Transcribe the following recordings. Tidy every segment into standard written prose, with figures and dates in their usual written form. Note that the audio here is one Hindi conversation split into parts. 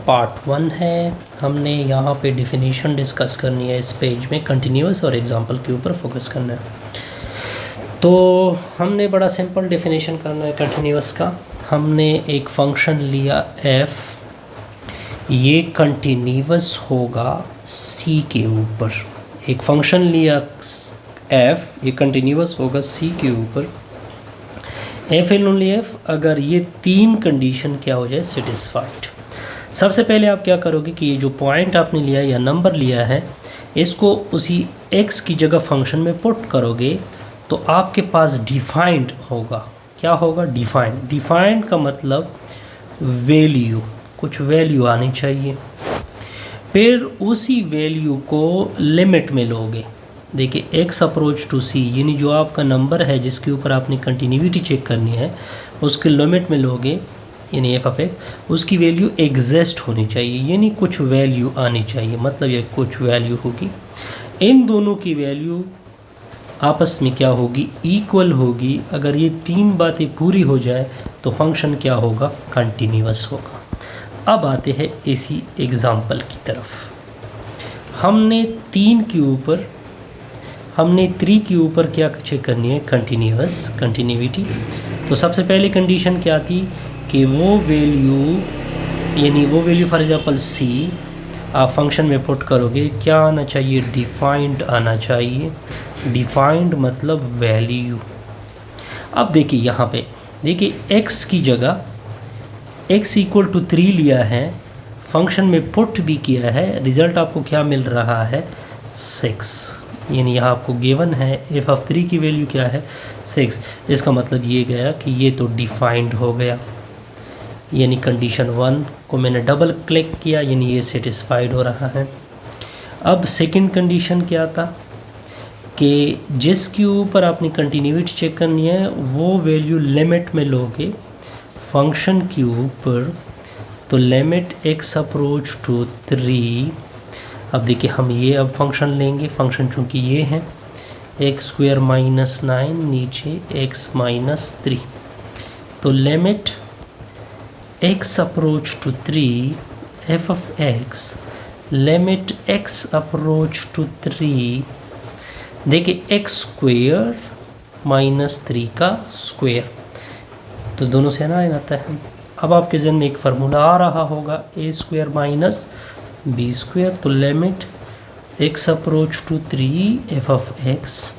पार्ट 1 है। हमने यहाँ पे डिफिनीशन डिस्कस करनी है इस पेज में, कंटिन्यूअस और एग्जांपल के ऊपर फोकस करना है। तो हमने बड़ा सिंपल डिफिनीशन करना है कंटिन्यूअस का। हमने एक फंक्शन लिया f, ये कंटिन्यूअस होगा c के ऊपर। एक फंक्शन लिया f, ये कंटिन्यूअस होगा c के ऊपर। एफ एंड ओनली एफ, अगर ये तीन कंडीशन क्या हो जाए सेटिस्फाइड। सबसे पहले आप क्या करोगे कि ये जो पॉइंट आपने लिया या नंबर लिया है, इसको उसी x की जगह फंक्शन में पुट करोगे तो आपके पास डिफाइंड होगा। क्या होगा? डिफाइंड। डिफाइंड का मतलब वैल्यू, कुछ वैल्यू आनी चाहिए। फिर उसी वैल्यू को लिमिट में लोगे। देखिए x अप्रोच टू c, यानी जो आपका नंबर है जिसके ऊपर आपने कंटिन्यूटी चेक करनी है, उसके लिमिट में लोगे, यानी एफ ऑफ एक्स, उसकी वैल्यू एग्जिस्ट होनी चाहिए, यानी कुछ वैल्यू आनी चाहिए, मतलब ये कुछ वैल्यू होगी। इन दोनों की वैल्यू आपस में क्या होगी? इक्वल होगी। अगर ये तीन बातें पूरी हो जाए तो फंक्शन क्या होगा? कंटिन्यूअस होगा। अब आते हैं इसी एग्जाम्पल की तरफ। हमने 3 के ऊपर क्या चेक करनी है? कंटिन्यूटी। तो सबसे पहले कंडीशन क्या थी कि वो वैल्यू फॉर एग्जांपल c आप फंक्शन में पुट करोगे, क्या आना चाहिए? डिफाइंड आना चाहिए। डिफाइंड मतलब वैल्यू। अब देखिए यहाँ पे, देखिए x की जगह x = 3 लिया है, फंक्शन में पुट भी किया है, रिज़ल्ट आपको क्या मिल रहा है? 6। यानी यहाँ आपको गिवन है एफ ऑफ 3 की वैल्यू क्या है? 6। इसका मतलब ये गया कि ये तो डिफाइंड हो गया, यानी कंडीशन 1 को मैंने डबल क्लिक किया, यानी ये सेटिस्फाइड हो रहा है। अब सेकंड कंडीशन क्या था कि जिसके ऊपर आपने कंटिन्यूटी चेक करनी है वो वैल्यू लिमिट में लोगे फंक्शन के ऊपर, तो लिमिट x अप्रोच टू 3। अब देखिए हम ये अब फंक्शन लेंगे, फंक्शन चूँकि ये है x² - 9, नीचे x - 3, तो limit x approach to 3 f of x, limit x approach to 3, देखिए x² - 3 का स्क्वायर, तो दोनों से ना आता है। अब आपके जहन में एक फार्मूला आ रहा होगा a² - b², तो limit x approach to 3 f of x,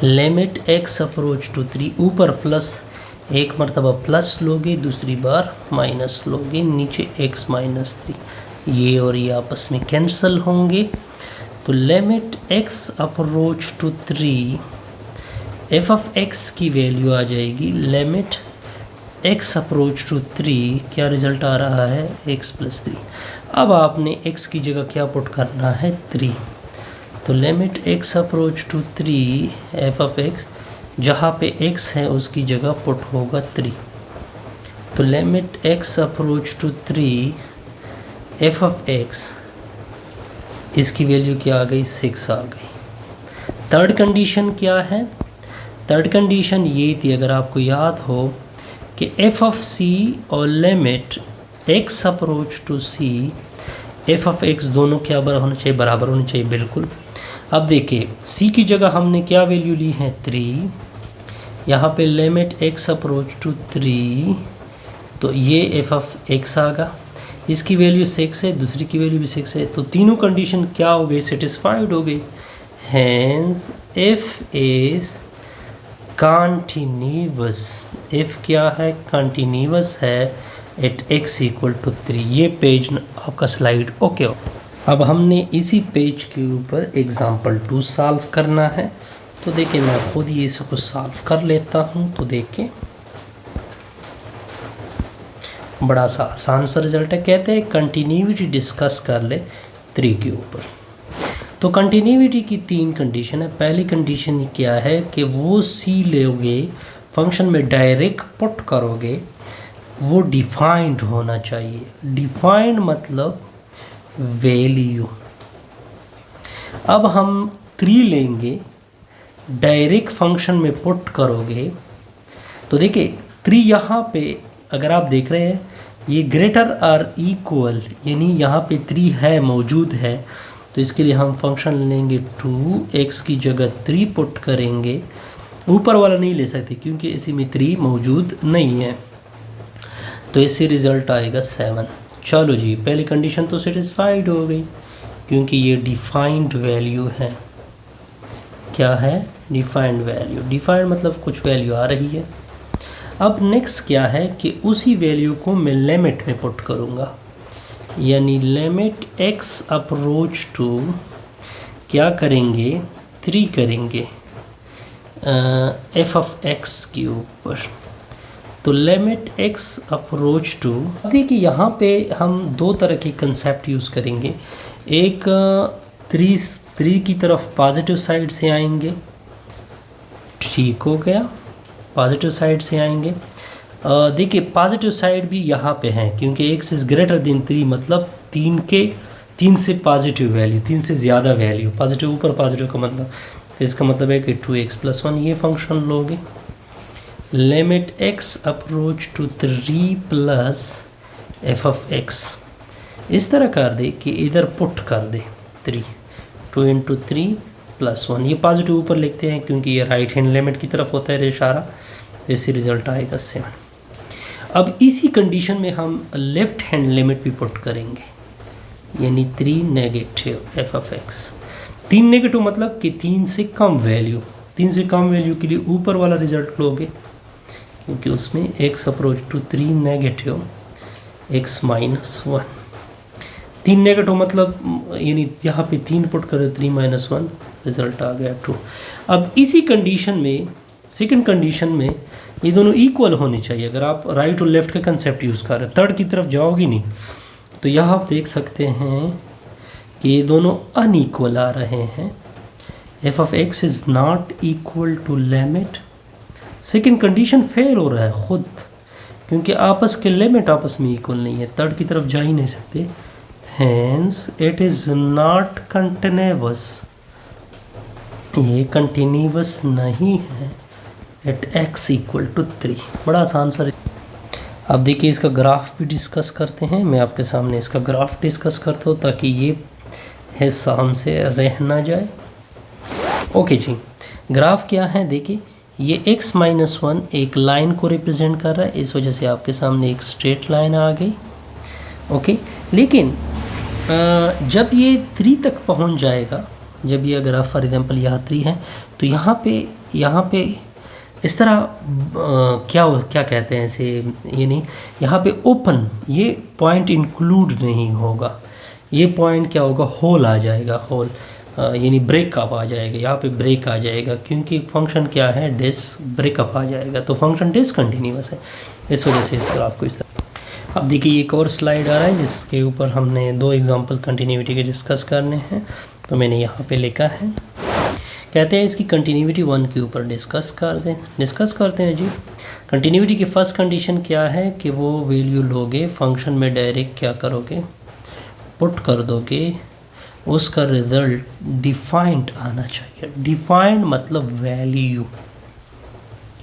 limit x approach to 3, ऊपर प्लस, एक मरतबा प्लस लोगे, दूसरी बार माइनस लोगे, नीचे x - 3, ये और ये आपस में कैंसिल होंगे, तो limit x approach to 3 f of x की वैल्यू आ जाएगी लिमिट x अप्रोच टू 3, क्या रिज़ल्ट आ रहा है? x + 3। अब आपने x की जगह क्या पुट करना है? 3, तो limit x approach to 3 f of x, जहाँ पे x है उसकी जगह पुट होगा 3, तो limit x approach to 3 f of x, इसकी वैल्यू क्या आ गई? 6 आ गई। थर्ड कंडीशन क्या है? थर्ड कंडीशन ये थी, अगर आपको याद हो, कि f ऑफ c और limit x approach to c f of x दोनों क्या होना चाहिए? बराबर होने चाहिए, बिल्कुल। अब देखिए c की जगह हमने क्या वैल्यू ली है? 3, यहाँ पे लिमिट x अप्रोच टू 3, तो ये f ऑफ x आगा, इसकी वैल्यू 6 है, दूसरी की वैल्यू भी 6 है, तो तीनों कंडीशन क्या हो गई? सेटिस्फाइड हो गई। Hence f is continuous. f क्या है? कंटिन्यूअस है एट x = 3। ये पेज आपका स्लाइड ओके हो। अब हमने इसी पेज के ऊपर एग्जांपल 2 सॉल्व करना है, तो देखिए मैं खुद ही इसको सॉल्व कर लेता हूँ। तो देखिए बड़ा सा आसान सा रिजल्ट है। कहते हैं कंटिन्यूटी डिस्कस कर ले 3 के ऊपर। तो कंटिन्यूटी की 3 कंडीशन है। पहली कंडीशन क्या है कि वो c लोगे, फंक्शन में डायरेक्ट पुट करोगे, वो डिफाइंड होना चाहिए। डिफाइंड मतलब वैल्यू। अब हम 3 लेंगे, डायरेक्ट फंक्शन में पुट करोगे, तो देखिए 3 यहाँ पे अगर आप देख रहे हैं ये ग्रेटर और इक्वल यानी यहाँ पे 3 है मौजूद है, तो इसके लिए हम फंक्शन लेंगे 2x की जगह 3 पुट करेंगे। ऊपर वाला नहीं ले सकते क्योंकि इसी में 3 मौजूद नहीं है, तो इससे रिज़ल्ट आएगा 7। चलो जी, पहली कंडीशन तो सेटिस्फाइड हो गई क्योंकि ये डिफाइंड वैल्यू है। क्या है? Defined value. डिफाइंड मतलब कुछ वैल्यू आ रही है। अब नेक्स्ट क्या है कि उसी वैल्यू को मैं लिमिट में पुट करूँगा, यानी लिमिट x अप्रोच टू क्या करेंगे 3 करेंगे f ऑफ x के ऊपर। तो लिमिट x अप्रोच टू, देखिए यहाँ पे हम 2 तरह के कंसेप्ट यूज़ करेंगे। एक 3 की तरफ पॉजिटिव साइड से आएंगे, ठीक हो गया, पॉजिटिव साइड से आएंगे। देखिए पॉजिटिव साइड भी यहाँ पे है क्योंकि x इज़ ग्रेटर देन 3, मतलब 3 से पॉजिटिव वैल्यू, 3 से ज़्यादा वैल्यू, पॉजिटिव ऊपर पॉजिटिव का मतलब, तो इसका मतलब है कि 2x + 1 ये फंक्शन लोगे। Limit x approach to 3 plus f of x इस तरह कर दे कि इधर पुट कर दे 3, 2 × 3 + 1, ये पॉजिटिव ऊपर लिखते हैं क्योंकि ये राइट हैंड लिमिट की तरफ होता है इशारा, तो इससे रिज़ल्ट आएगा 7। अब इसी कंडीशन में हम लेफ़्ट हैंड लिमिट भी पुट करेंगे, यानी 3 negative f of x। 3 negative मतलब कि 3 से कम वैल्यू, 3 से कम वैल्यू के लिए ऊपर वाला रिज़ल्ट लोगे क्योंकि उसमें x approach to 3 negative x - 1। 3 negative मतलब यानी यहाँ पे 3 पुट करो 3 - 1, रिज़ल्ट आ गया 2। अब इसी कंडीशन में सेकंड कंडीशन में ये दोनों इक्वल होने चाहिए। अगर आप राइट और लेफ़्ट का कंसेप्ट यूज़ कर रहे हैं, थर्ड की तरफ जाओगी नहीं, तो यहाँ आप देख सकते हैं कि ये दोनों अनइक्वल आ रहे हैं। f of x is not equal to limit, second condition fail हो रहा है खुद क्योंकि आपस के लिमिट आपस में इक्वल नहीं है, थर्ड की तरफ जा ही नहीं सकते। Hence it is not continuous, ये कंटिन्यूअस नहीं है एट x = 3। बड़ा आसान सा। अब देखिए इसका ग्राफ भी डिस्कस करते हैं, मैं आपके सामने इसका ग्राफ डिस्कस करता हूँ ताकि ये हिस्सा हमसे रह ना जाए। ओके जी, ग्राफ क्या है? देखिए ये x - 1 एक लाइन को रिप्रेजेंट कर रहा है, इस वजह से आपके सामने एक स्ट्रेट लाइन आ गई। ओके, लेकिन जब ये 3 तक पहुंच जाएगा, जब ये अगर आप फॉर एग्जांपल यहाँ 3 है तो यहाँ पे इस तरह क्या कहते हैं इसे, ये नहीं, यहाँ पे ओपन, ये पॉइंट इंक्लूड नहीं होगा, ये पॉइंट क्या होगा, होल आ जाएगा, होल यानी ब्रेकअप आ जाएगा, यहाँ पे ब्रेक आ जाएगा क्योंकि फंक्शन क्या है, ब्रेकअप आ जाएगा, तो फंक्शन डिसकंटिन्यूअस है, इस वजह से इस ग्राफ को इस तरह। अब देखिए एक और स्लाइड आ रहा है जिसके ऊपर हमने 2 एग्जांपल कंटिन्यूटी के डिस्कस करने हैं, तो मैंने यहाँ पे लिखा है, कहते हैं इसकी कंटिन्यूटी 1 के ऊपर डिस्कस करते हैं जी। कंटिन्यूटी की फर्स्ट कंडीशन क्या है कि वो वैल्यू लोगे, फंक्शन में डायरेक्ट क्या करोगे, पुट कर दोगे, उसका रिज़ल्ट डिफाइंड आना चाहिए। डिफाइंड मतलब वैल्यू,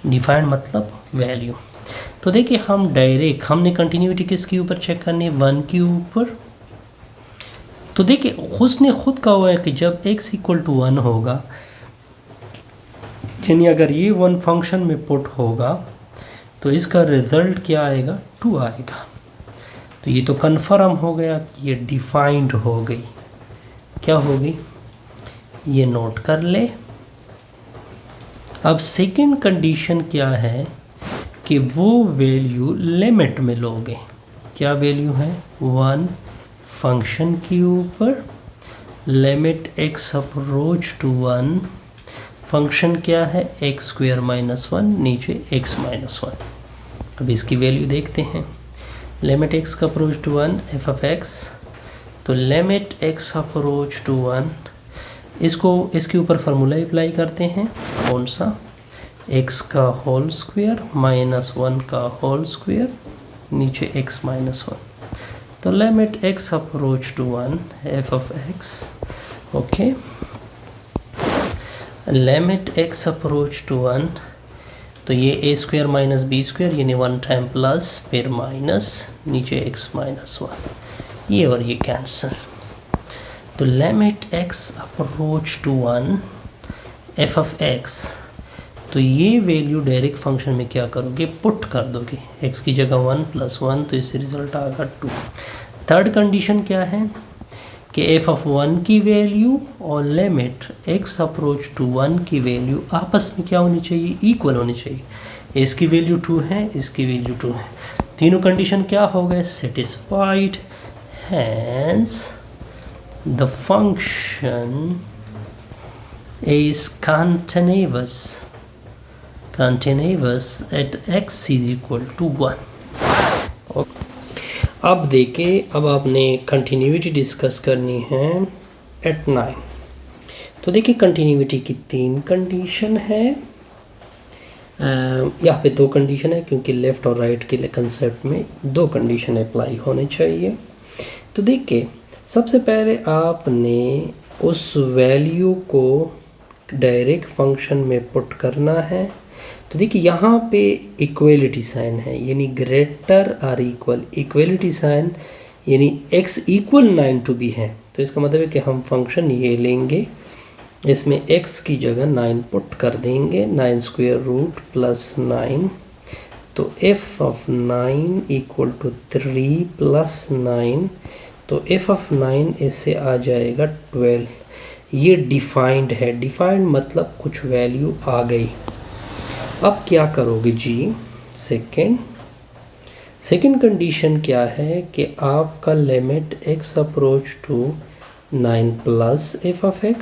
डिफाइंड मतलब वैल्यू। तो देखिए हम डायरेक्ट, हमने कंटिन्यूटी किसके ऊपर चेक करनी है, 1 के ऊपर। तो देखिए उसने खुद कहा हुआ है कि जब x = 1 होगा, यानी अगर ये 1 फंक्शन में पुट होगा तो इसका रिज़ल्ट क्या आएगा, 2 आएगा। तो ये तो कन्फर्म हो गया कि ये डिफाइंड हो गई। क्या होगी, ये नोट कर ले। अब सेकंड कंडीशन क्या है कि वो वैल्यू लिमिट में लोगे। क्या वैल्यू है, 1 फंक्शन के ऊपर, limit x approach to 1, function क्या है, x² - 1, नीचे x - 1। अब इसकी वैल्यू देखते हैं, लिमिट x का approach to 1 f of x, तो लिमिट x अप्रोच टू 1, इसके ऊपर फार्मूला अप्लाई करते हैं, कौन सा, x का होल स्क्वायर - 1 का होल स्क्वायर, नीचे x - 1। तो limit x approach to 1 f of x, okay, limit x approach to 1, तो ये a square minus b square यानी 1 टाइम प्लस फिर माइनस नीचे x माइनस 1, ये और ये कैंसिल। तो limit x approach to 1 f of x, तो ये वैल्यू डायरेक्ट फंक्शन में क्या करोगे, पुट कर दोगे, x की जगह 1 + 1, तो इससे रिजल्ट आएगा 2। थर्ड कंडीशन क्या है कि f ऑफ 1 की वैल्यू और लिमिट x अप्रोच टू 1 की वैल्यू आपस में क्या होनी चाहिए, इक्वल होनी चाहिए। इसकी वैल्यू 2 है, इसकी वैल्यू 2 है, तीनों कंडीशन क्या हो गए, satisfied. Hence the function is continuous at x is equal to 1। अब देखिए, अब आपने कंटिन्यूटी डिस्कस करनी है एट 9। तो देखिए कंटिन्यूटी की 3 कंडीशन है, यहाँ पे 2 कंडीशन है क्योंकि लेफ़्ट और राइट के कंसेप्ट में 2 कंडीशन अप्लाई होने चाहिए। तो देखिए सबसे पहले आपने उस वैल्यू को डायरेक्ट फंक्शन में पुट करना है। तो देखिए यहाँ पे इक्वलिटी साइन है, यानी ग्रेटर और इक्वल, इक्वलिटी साइन यानी x इक्वल 9 टू बी है, तो इसका मतलब है कि हम फंक्शन ये लेंगे, इसमें x की जगह 9 पुट कर देंगे, 9 स्क्वायर रूट प्लस 9, तो f of 9 equal to 3 plus 9, तो f ऑफ 9 इससे आ जाएगा 12। ये डिफाइंड है, डिफाइंड मतलब कुछ वैल्यू आ गई। अब क्या करोगे जी, सेकंड कंडीशन क्या है कि आपका limit x approach to 9 plus F of x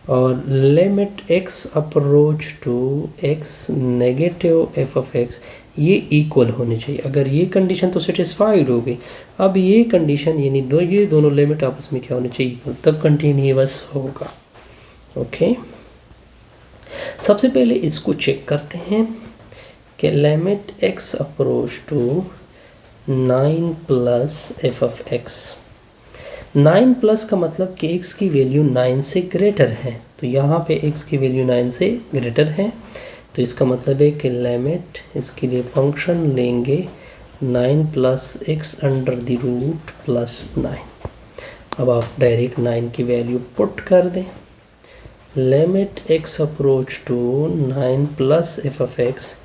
और limit x approach to x negative F of x ये इक्वल होने चाहिए। अगर ये कंडीशन तो सेटिस्फाइड हो गई, अब ये कंडीशन यानी ये दोनों लिमिट आपस में क्या होने चाहिए, तब कंटिन्यूअस होगा। ओके, सबसे पहले इसको चेक करते हैं कि limit x approach to 9 plus F of x, 9 plus का मतलब कि x की वैल्यू 9 से ग्रेटर है, तो यहाँ पे x की वैल्यू 9 से ग्रेटर है, तो इसका मतलब है कि लिमिट, इसके लिए फंक्शन लेंगे 9 plus x under the root plus 9। अब आप डायरेक्ट 9 की वैल्यू पुट कर दें, limit x approach to 9 plus F of x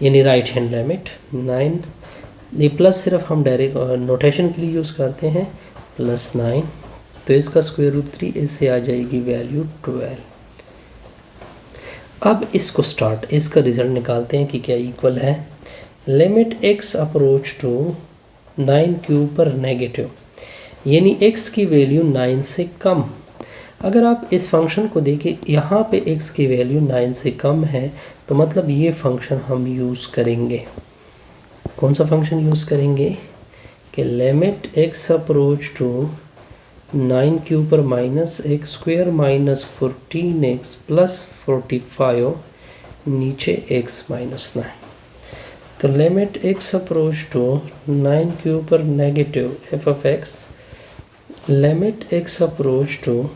यानी राइट हैंड लिमिट 9, ये प्लस सिर्फ हम डायरेक्ट नोटेशन के लिए यूज़ करते हैं, प्लस 9, तो इसका स्क्वायर रूट 3, इससे आ जाएगी वैल्यू 12। अब इसको इसका रिज़ल्ट निकालते हैं कि क्या इक्वल है। लिमिट x अप्रोच टू 9 के ऊपर नेगेटिव यानी x की वैल्यू 9 से कम। अगर आप इस फंक्शन को देखें, यहाँ पे x की वैल्यू 9 से कम है, तो मतलब ये फंक्शन हम यूज़ करेंगे। कौन सा फंक्शन यूज़ करेंगे कि लिमिट x अप्रोच टू 9 के ऊपर minus x square minus 14x plus 45 नीचे x माइनस 9, तो लिमिट x अप्रोच टू 9 के ऊपर negative F of x, limit x approach to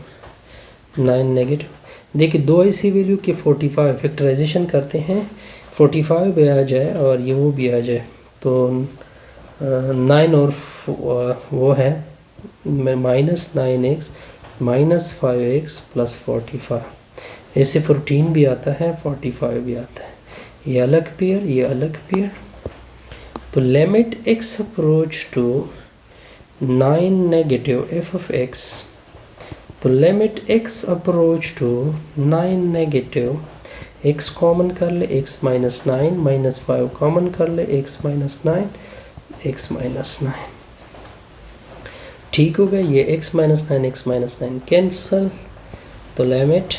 9 negative. देखिए दो ऐसी वैल्यू के 45 फैक्टराइजेशन करते हैं, 45 भी आ जाए और ये वो भी आ जाए, तो 9 और वो है minus 9x minus 5x plus 45, इससे 14 भी आता है, 45 भी आता है, ये अलग पेयर, ये अलग पेयर। तो limit x approach to 9 negative F of x, तो limit x approach to 9 negative, x common कर ले, x माइनस 9 माइनस 5 कॉमन कर ले, x माइनस 9 x माइनस 9, ठीक हो गया। ये x माइनस 9 कैंसल, तो limit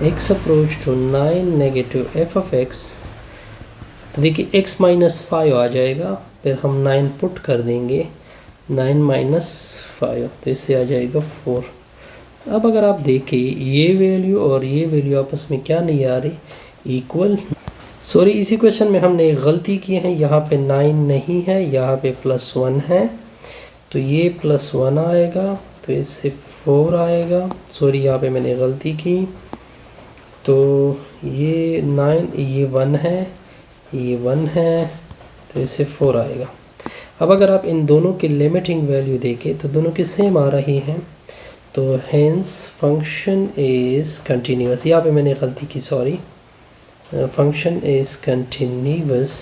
x approach to 9 negative F of x, तो देखिए x माइनस 5 आ जाएगा, फिर हम 9 पुट कर देंगे, 9 माइनस 5, तो इससे आ जाएगा 4। अब अगर आप देखें ये वैल्यू और ये वैल्यू आपस में क्या नहीं आ रही, इक्वल। सॉरी, इसी क्वेश्चन में हमने एक गलती की है, यहाँ पे 9 नहीं है, यहाँ पे +1 है, तो ये +1 आएगा, तो इससे 4 आएगा। सॉरी, यहाँ पे मैंने गलती की, तो ये 9, ये 1 है, ये 1 है, तो इससे 4 आएगा। अब अगर आप इन दोनों की लिमिटिंग वैल्यू देखें तो दोनों की सेम आ रही हैं, तो हेंस फंक्शन इज़ कंटिन्यूस। यहाँ पे मैंने गलती की, sorry. Function is continuous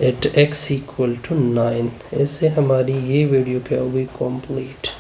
at x = 9। इससे हमारी ये वीडियो क्या होगी, कंप्लीट।